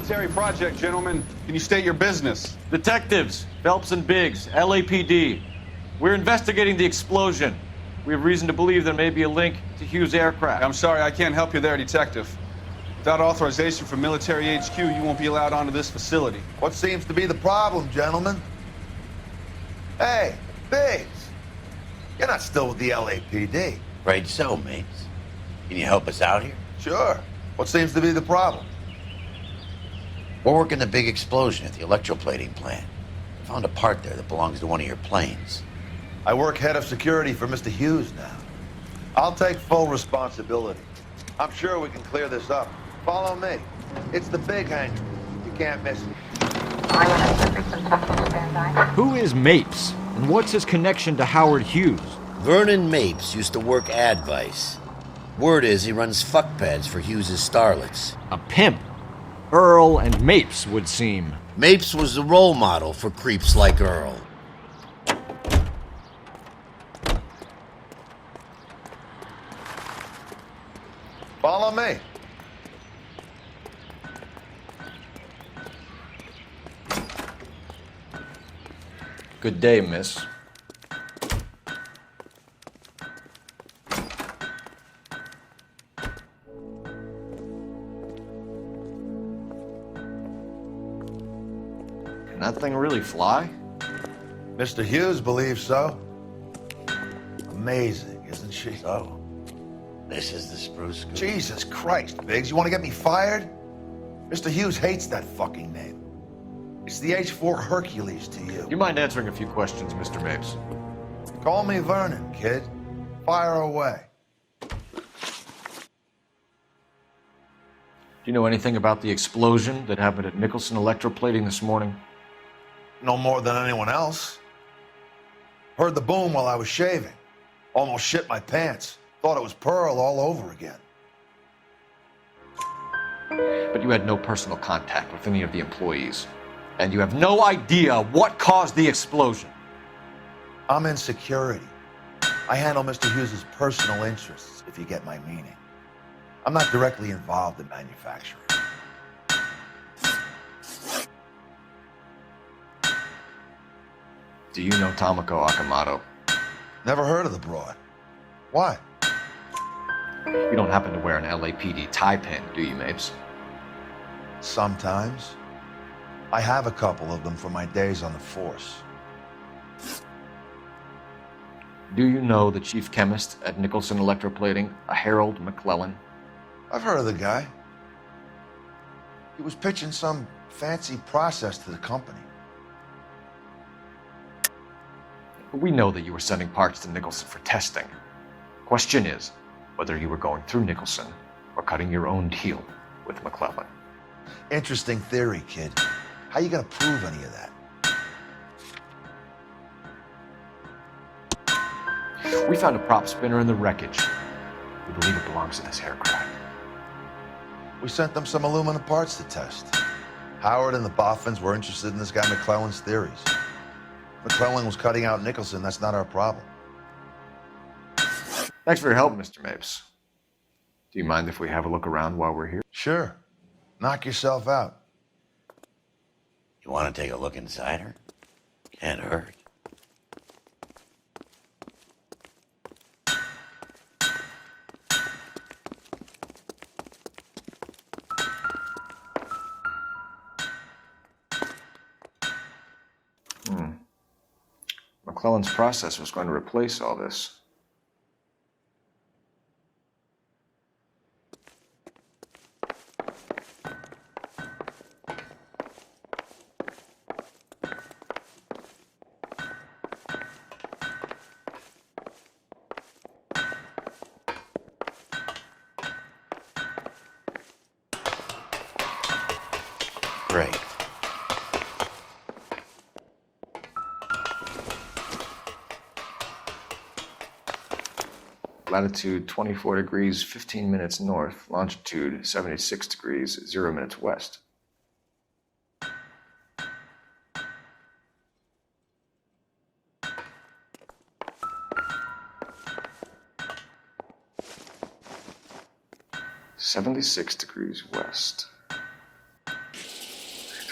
military project, gentlemen. Can you state your business? Detectives, Phelps and Biggs, LAPD. We're investigating the explosion. We have reason to believe there may be a link to Hughes' aircraft. I'm sorry, I can't help you there, Detective. Without authorization from military HQ, you won't be allowed onto this facility. What seems to be the problem, gentlemen? Hey, Biggs. You're not still with the LAPD. Afraid so, mates. Can you help us out here? Sure. What seems to be the problem? We're working the big explosion at the electroplating plant. We found a part there that belongs to one of your planes. I work head of security for Mr. Hughes now. I'll take full responsibility. I'm sure we can clear this up. Follow me. It's the big hangar. You can't miss it. Who is Mapes, and what's his connection to Howard Hughes? Vernon Mapes used to work Advice. Word is he runs fuck pads for Hughes' starlets. A pimp. Earl and Mapes would seem. Mapes was the role model for creeps like Earl. Follow me. Good day, miss. Can that thing really fly? Mr. Hughes believes so. Amazing, isn't she? So, this is the spruce scoop. Jesus Christ, Biggs, you want to get me fired? Mr. Hughes hates that fucking name. It's the H-4 Hercules to you. You mind answering a few questions, Mr. Mapes? Call me Vernon, kid. Fire away. Do you know anything about the explosion that happened at Nicholson Electroplating this morning? No more than anyone else. Heard the boom while I was shaving. Almost shit my pants. Thought it was Pearl all over again. But you had no personal contact with any of the employees. And you have no idea what caused the explosion. I'm in security. I handle Mr. Hughes' personal interests, if you get my meaning. I'm not directly involved in manufacturing. Do you know Tomoko Akamoto? Never heard of the broad. Why? You don't happen to wear an LAPD tie pin, do you, Mapes? Sometimes. I have a couple of them from my days on the force. Do you know the chief chemist at Nicholson Electroplating, a Harold McClellan? I've heard of the guy. He was pitching some fancy process to the company. We know that you were sending parts to Nicholson for testing. Question is whether you were going through Nicholson or cutting your own deal with McClellan. Interesting theory, kid. How you gonna prove any of that? We found a prop spinner in the wreckage. We believe it belongs to this aircraft. We sent them some aluminum parts to test. Howard and the Boffins were interested in this guy McClellan's theories. McClellan was cutting out Nicholson. That's not our problem. Thanks for your help, Mr. Mapes. Do you mind if we have a look around while we're here? Sure. Knock yourself out. You want to take a look inside her? Can't hurt. McClellan's process was going to replace all this. Great. Latitude 24 degrees, 15 minutes north. Longitude 76 degrees, 0 minutes west. "76 degrees west."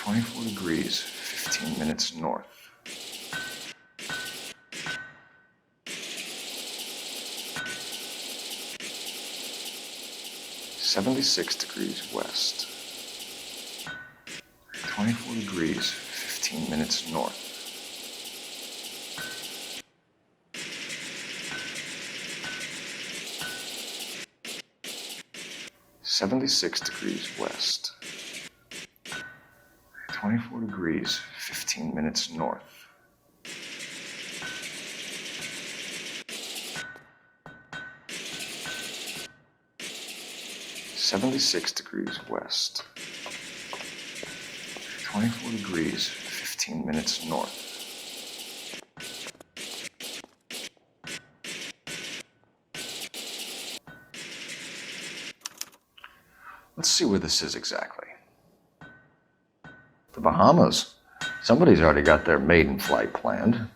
24 degrees, 15 minutes north. 76 degrees west. 24 degrees, 15 minutes north. 76 degrees west. 24 degrees, 15 minutes north. 76 degrees west. 24 degrees, 15 minutes north. Let's see where this is exactly. The Bahamas. Somebody's already got their maiden flight planned.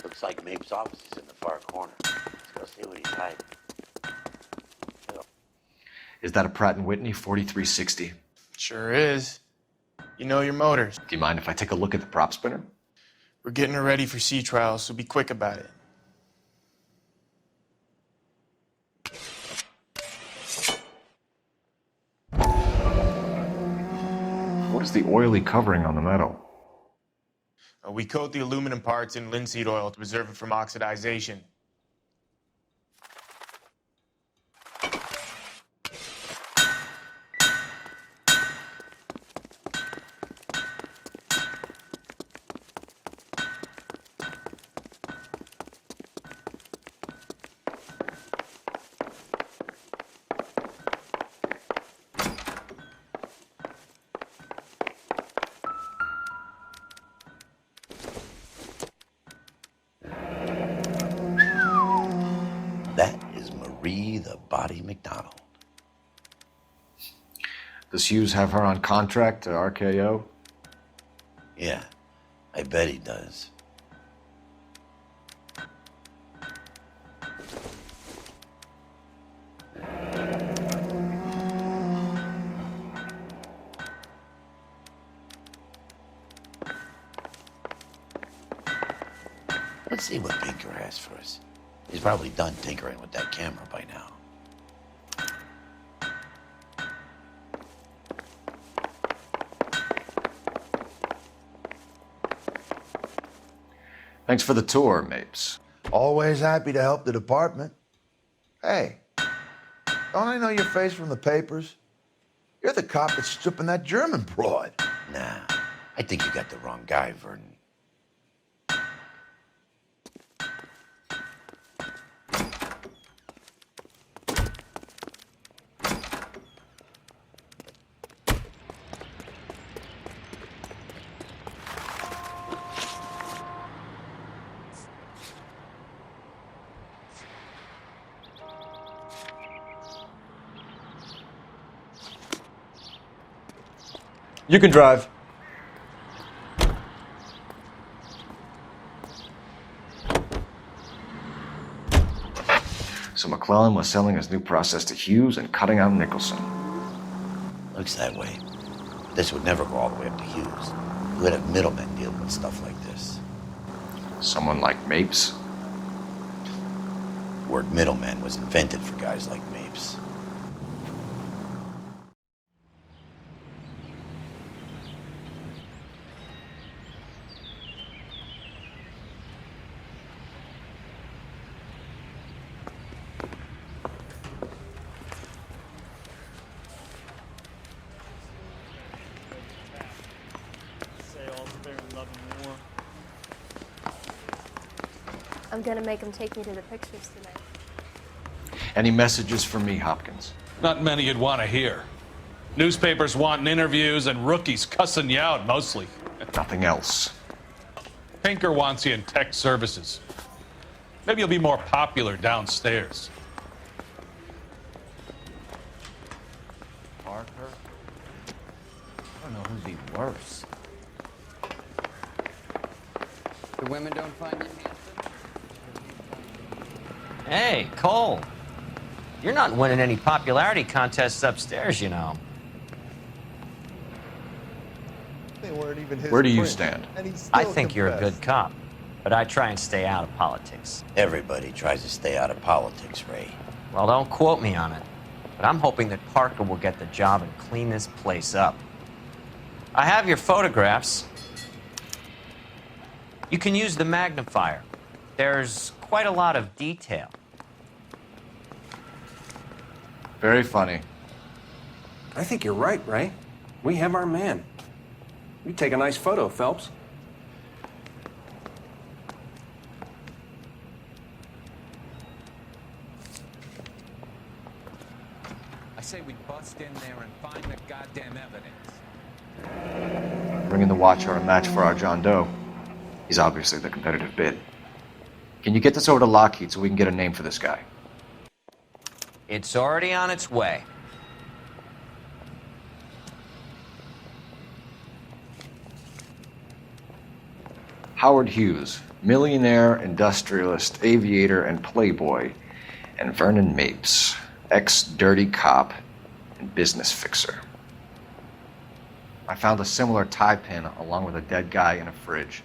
Looks like Mapes' office is in the far corner. Let's go see what he's hiding. Is that a Pratt & Whitney 4360? Sure is. You know your motors. Do you mind if I take a look at the prop spinner? We're getting her ready for sea trials, so be quick about it. What is the oily covering on the metal? We coat the aluminum parts in linseed oil to preserve it from oxidization. That is Marie the Body McDonald. Does Hughes have her on contract to RKO? Yeah, I bet he does. Let's see what Tinker has for us. He's probably done tinkering with that camera by now. Thanks for the tour, Mapes. Always happy to help the department. Hey, don't I know your face from the papers? You're the cop that's stripping that German broad. Nah, I think you got the wrong guy, Vernon. You can drive. So McClellan was selling his new process to Hughes and cutting out Nicholson. Looks that way. This would never go all the way up to Hughes. We would have middlemen dealing with stuff like this. Someone like Mapes? The word middleman was invented for guys like Mapes. I'm gonna make him take me to the pictures tonight. Any messages for me, Hopkins? Not many you'd want to hear. Newspapers wanting interviews and rookies cussing you out mostly. Nothing else. Pinker wants you in tech services. Maybe you'll be more popular downstairs. Parker? I don't know who'd be worse. The women don't find you handsome? Hey, Cole. You're not winning any popularity contests upstairs, you know. They weren't even his Where do you print, stand? and he still I think you're a confessed. good cop, but I try and stay out of politics. Everybody tries to stay out of politics, Ray. Well, don't quote me on it, but I'm hoping that Parker will get the job and clean this place up. I have your photographs. You can use the magnifier. There's quite a lot of detail. Very funny. I think you're right, Ray. We have our man. You take a nice photo, Phelps. I say we bust in there and find the goddamn evidence. Bringing the Watcher a match for our John Doe. He's obviously the competitive bid. Can you get this over to Lockheed so we can get a name for this guy? It's already on its way. Howard Hughes, millionaire, industrialist, aviator, and playboy, and Vernon Mapes, ex-dirty cop and business fixer. I found a similar tie pin along with a dead guy in a fridge.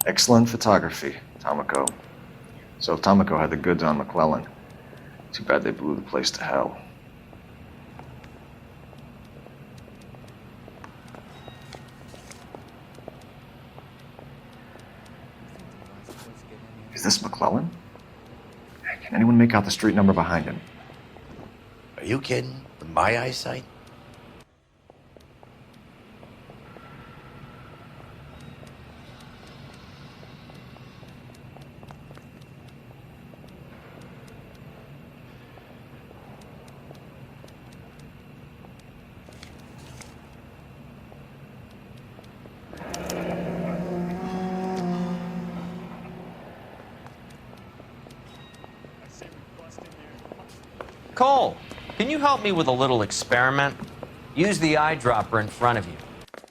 Excellent photography, Tomoko. So Tomoko had the goods on McClellan. Too bad they blew the place to hell. Is this McClellan? Can anyone make out the street number behind him? Are you kidding? With my eyesight? Cole, can you help me with a little experiment? Use the eyedropper in front of you.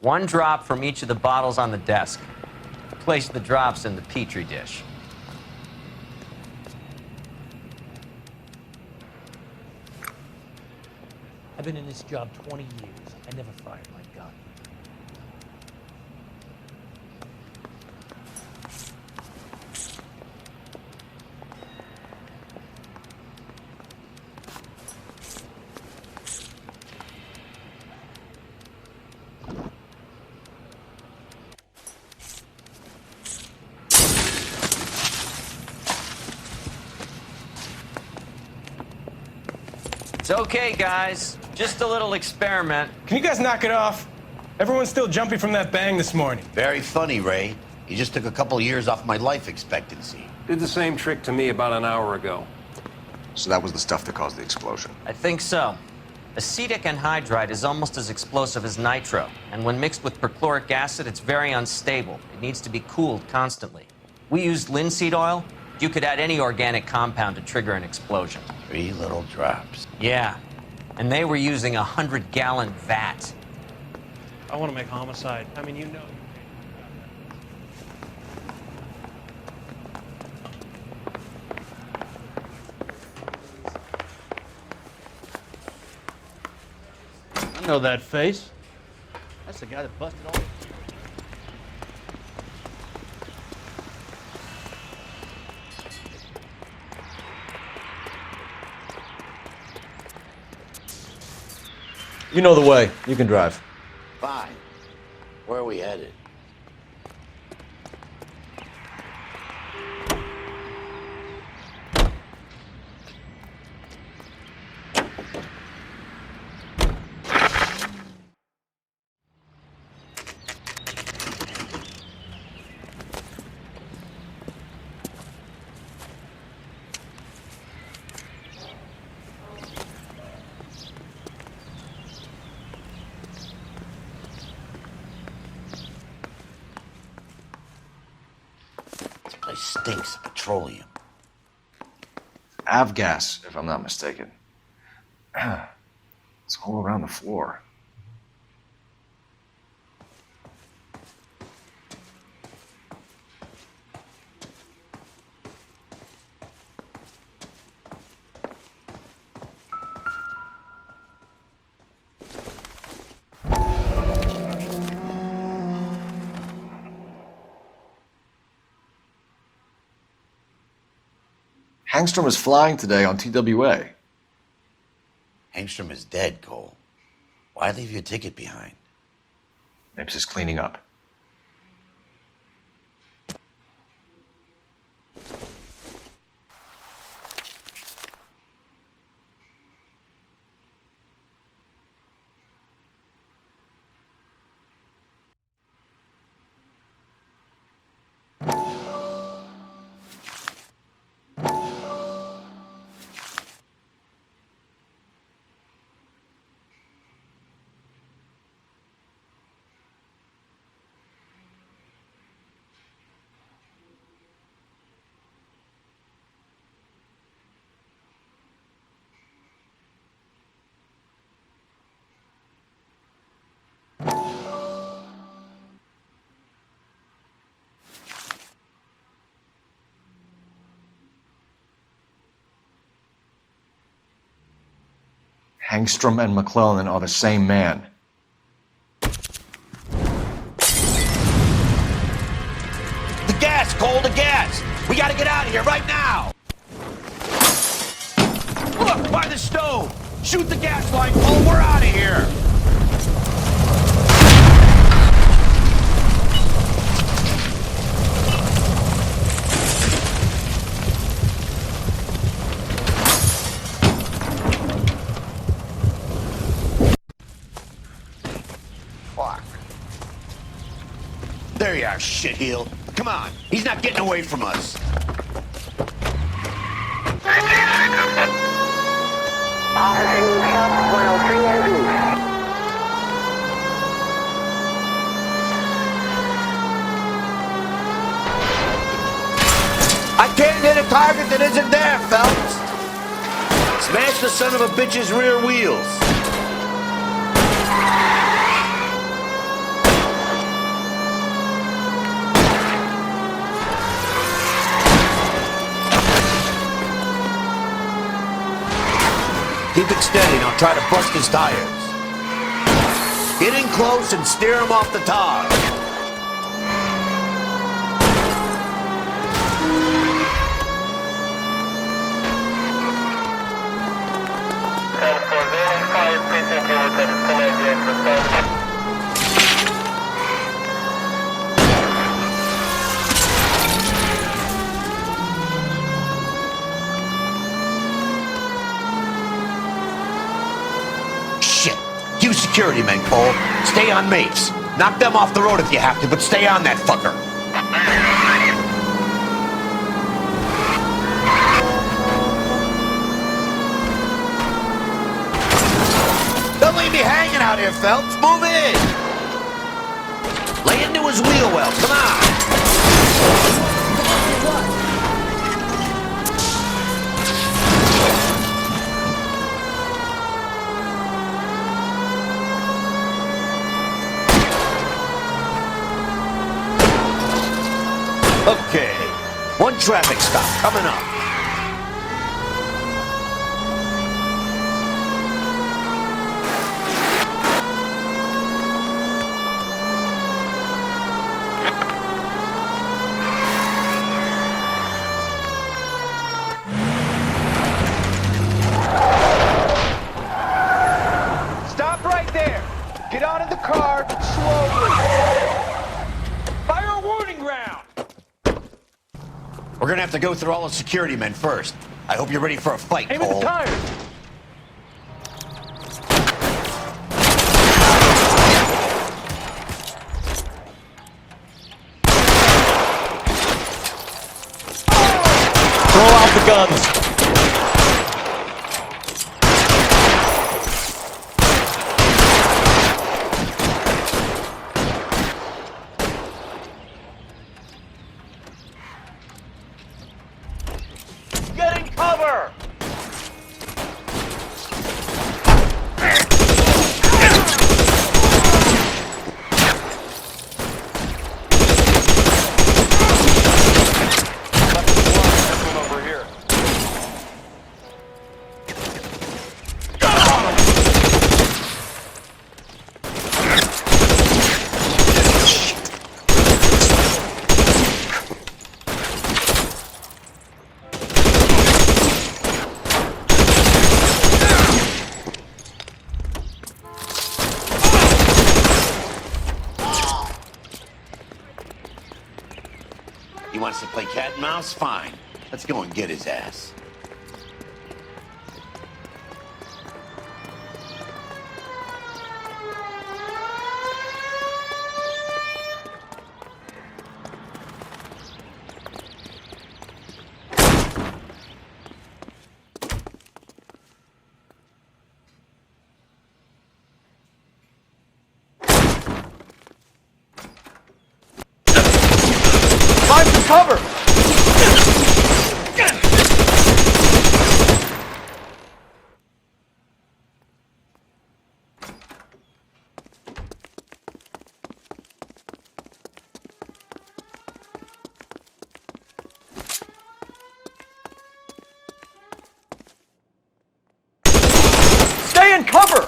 One drop from each of the bottles on the desk. Place the drops in the petri dish. I've been in this job 20 years. I never fired my gun. It's okay, guys. Just a little experiment. Can you guys knock it off? Everyone's still jumping from that bang this morning. Very funny, Ray. You just took a couple years off my life expectancy. Did the same trick to me about an hour ago. So that was the stuff that caused the explosion. I think so. Acetic anhydride is almost as explosive as nitro, and when mixed with perchloric acid, it's very unstable. It needs to be cooled constantly. We used linseed oil. You could add any organic compound to trigger an explosion. 3 little drops. Yeah, and they were using a 100-gallon vat. I want to make homicide. I mean, you know. I know that face. That's the guy that busted all the... You know the way. You can drive. Fine. Where are we headed? place stinks of petroleum. Avgas, if I'm not mistaken. It's all around the floor. Hangstrom was flying today on TWA. Hangstrom is dead, Cole. Why leave your ticket behind? Mapes is cleaning up. Hangstrom and McClellan are the same man. The gas, Cole, the gas! We gotta get out of here right now! Look, by the stove! Shoot the gas line, Cole, we're out of here! There you are, shitheel. Come on, he's not getting away from us. I can't hit a target that isn't there, Phelps. Smash the son of a bitch's rear wheels. Keep it steady, now try to bust his tires. Get in close and steer him off the tar. Use security men, Cole. Stay on Mapes. Knock them off the road if you have to, but stay on that fucker. Don't leave me hanging out here, Phelps. Move in. Lay into his wheel well. Come on. Okay, one traffic stop coming up. Stop right there. Get out of the car slowly. Fire a warning round. We're gonna have to go through all the security men first. I hope you're ready for a fight, Aim Cole. at the tires. Throw out the guns. He wants to play cat and mouse? Fine. Let's go and get his ass. Find some cover! Stay in cover!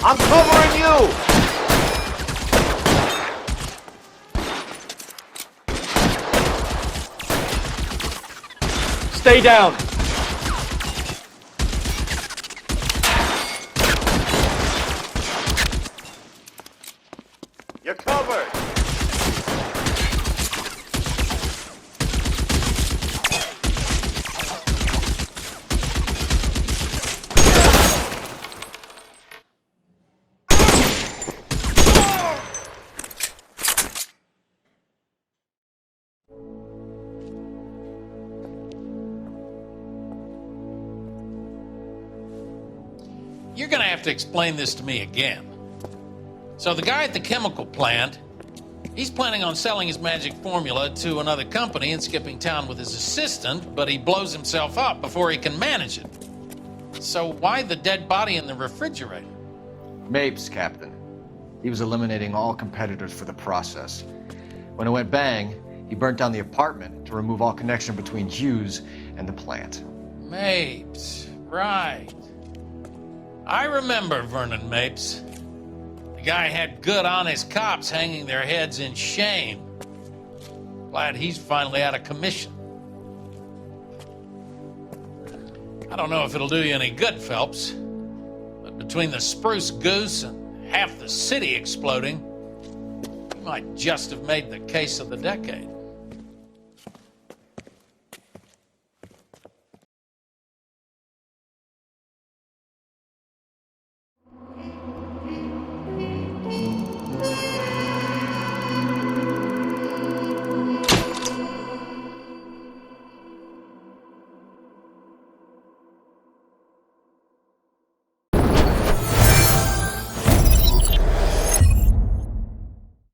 I'm covering you! Stay down! You're covered! You're gonna have to explain this to me again. So the guy at the chemical plant, he's planning on selling his magic formula to another company and skipping town with his assistant, but he blows himself up before he can manage it. So why the dead body in the refrigerator? Mapes, Captain. He was eliminating all competitors for the process. When it went bang, he burnt down the apartment to remove all connection between Hughes and the plant. Mapes, right. I remember Vernon Mapes. The guy had good, honest cops hanging their heads in shame. Glad he's finally out of commission. I don't know if it'll do you any good, Phelps, but between the spruce goose and half the city exploding, you might just have made the case of the decade.